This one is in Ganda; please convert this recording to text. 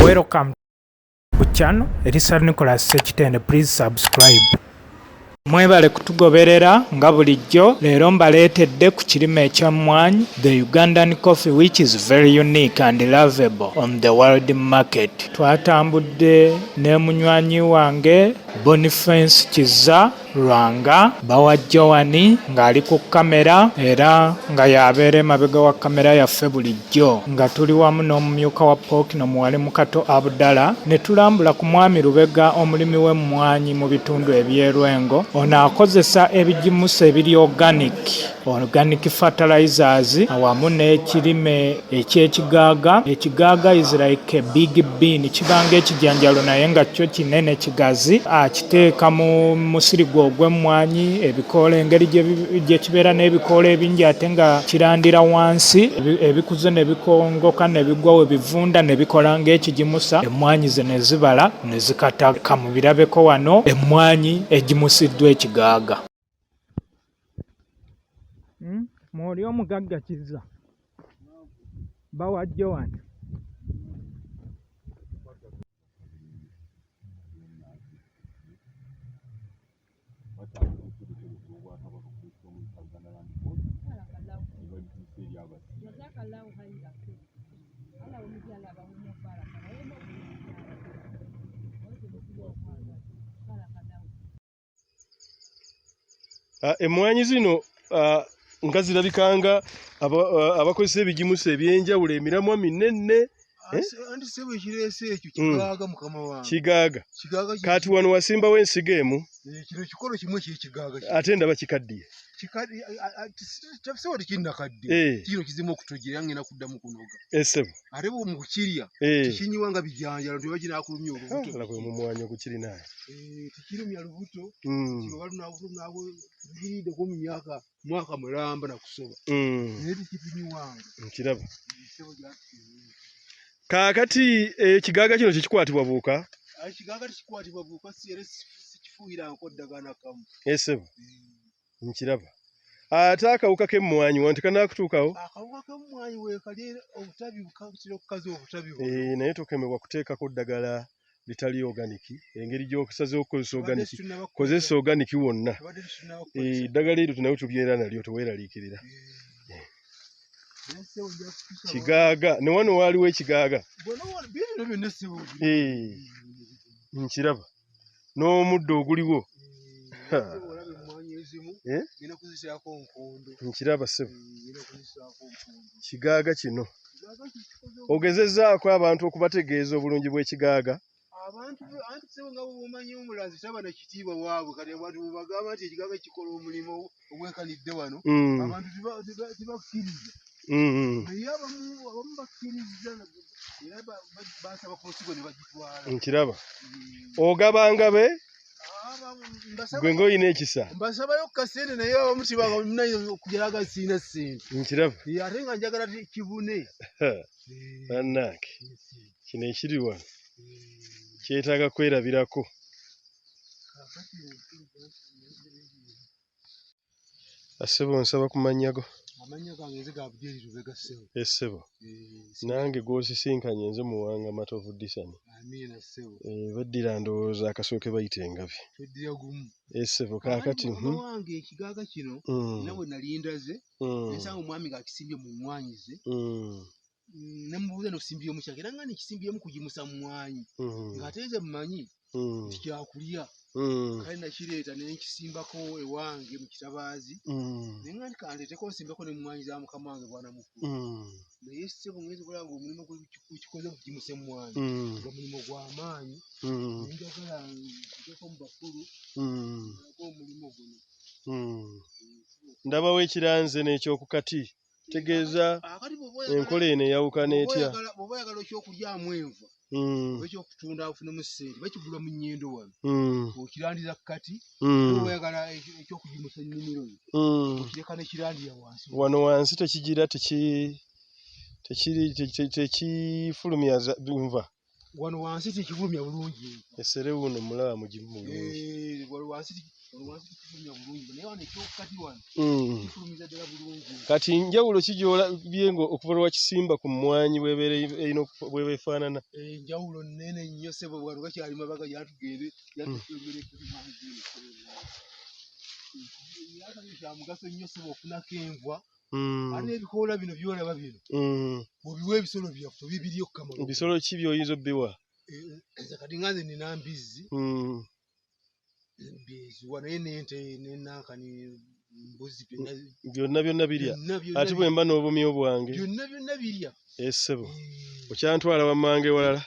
Welcome to the channel. Elisa Nicholas Sekitende, please subscribe. Mwebale kutugoberera nga bulijjo. Leero mbaleetedde ku kirime eky'Emmwaanyi, the Ugandan coffee which is very unique and lovable on the world market. Twatambudde ne munywanyi wange Boniface Kiza Lwanga bawajjowani ng'ali ku kamera era nga yabeera mabega wa kamera yaffe bulijjo, nga tuli wamu n'omumyuka wa PPOOKINO Muwalimu KATO ABDALLAH ne tulambula ku mwami Lubega omulimi w'Emmwaanyi mu bitundu eby'Erwengo. Ono akozesa Ojimuse ebiri organic fertilizers awamu n'ekirime eky'Ekigaaga. Ekigaaga is like a big bean, kibanga ekijanjalo naye nga kyo kinene kigazi. Akiteeka mu musiri gw'Emmwaanyi, ebikoola engeri gye kibeera n'ebikoola ebingi ate nga kirandira wansi, ebikuze ne bikongoka ne bigwa we bivunda ne bikola ng'ekijimusa. Emmwaanyi ze ne zibala ne zikataka mu birabeko wano Emmwaanyi ejimusiddwa Ekigaaga. Mwoli omugagga Kiza bawajjo wano. Emmwaanyi zino nga zirabikanga abakozesa ebijimusa ebyenjawulo emiramwa minene. Anti sebo ekirese ekyo Kigaaga mukama wange. Kigaaga. Kati wano wasimbawo ensigo emu. Kino kikolo kimwe ky'Ekigaaga. Ate ndaba kikaddiye. Kikaddiye sebo tekinnakaddiye. Kino kizimu okutojera ngenda kuddamu kunoga. Esebo. Ate bw'omu kukirya kikinyiwa nga bijanjalo nti bakinakulumya olubuto. Laba Emmwaanyi okukirina. Tikirumya lubuto. Kino balunabuto nabo biridde ko mu mwaka mulamba nakusoba. Naye tikipinyiwanga. Nkiraba. Kaakati Ekigaaga kino kikwatibwa buuka? Ekigaaga kikwatibwa buuka si era sikifuuyira nkoddagana kamu. Esebo. Nkiraba. Ate akawuka k'Emmwaanyi wanti kanaakutuukawo? Akawuka k'Emmwaanyi weekali obutabi bukatira okukaza obutabi bwo. Naye tokemebwa kuteekako ddagala bitali oganiki. Engeri gy'okusazeewo okukozesa oganiki, kozesa oganiki wonna. Eddagala eryo tunawe tubyera nalyo teweeraliikirira. Kigaaga ne wano waaliwo Ekigaaga. Nkiraba n'omuddo oguliwo. Nkiraba sebo. Kigaaga kino ogezezzaako abantu okubategeeza obulungi bw'Ekigaaga. Abantu anti sebo nga bw'omanyi omulazi taba na kitiibwa waabwe, kati abantu bw'obagamba nti Ekigaaga kikola omulimu ogwekanidde wano, abantu tibakkiriza. Naye abamu bakkiriza era basaba ku nsigo ne bagitwala. Nkiraba. Ogabanga be gwe ng'olina ekisa. Mbasabayo ku kasente naye abamu tibamunayo okugeraga sirina ssente. Nkiraba. Ate nga njagala kibune. Bannange kino ekiri wano kyetaaga kwerabirako. Asebo nsaba ku mannya go. Amannya gange nze ga Buddu Lubega ssebo. Essebo. Nange gw'osisinkanye nze Muwanga matovu DISAN. Amiina ssebo. Baddira ndowooza akasooke bayita engabi. Tuddira gumu. Essebo kaakati. Wange Ekigaaga kino nawe nalindaze nsanga omwami ng'akisimbye mu Emmwaanyi ze. Ne mubuuza n'okusimbye mu kyaka era nga nekisimbyemu kujimusa Mmwaanyi. Ng'ate nze mmanyi nti kyakulya. Kale nakireeta ne nkisimbako ewange mu kitabaazi. Naye nga kandeeteko osimbeko n'Emmwaanyi za mukama wange bwana mukulu. Naye ssebo ngenze kulaba ng'omulimu gwekikoze okujimusa Emmwaanyi nga mulimu gw'amaanyi. Njagala nteeko mu bakulu omulimu guno. Ndabawo ekiranze n'ekyokukati. Tegeeza enkola eno eyawukana etya? Bw'oba oyagala ekyokulyamu enva oba ekyokutunda ofunemu ssente bakigula mu nnyendo wano. Okirandira kati oba oyagala ekyokujimusa ennimiro yo okireka nekirandira wansi. Wano wansi tekigira tekifulumya nva. Wano wansi tekifulumya bulungi. Esere wuno mulaba mugimu bulungi. Wano wansi Kati njawulo kijola byengo okuva lwa kisimba ku mmwanyi bweba efaanana. Enjawulo nnene nnyo ssebo bwano gakyali mabaga yatugende kya mugaso nnyo ssebo ofunako enva. Ate ebikoola bino byolaba bino obiwa ebisolo byaffe bibiryo Kamala. Ebisolo ki by'oyinza obbiwa? Kati nga nze nina mbizzi mbiziwa naye n'ente n'enankani mbuzi byonna birya. Ate bwe mba n'obumyo bwange byonna birya. Ssebo okyantwala wammange walala.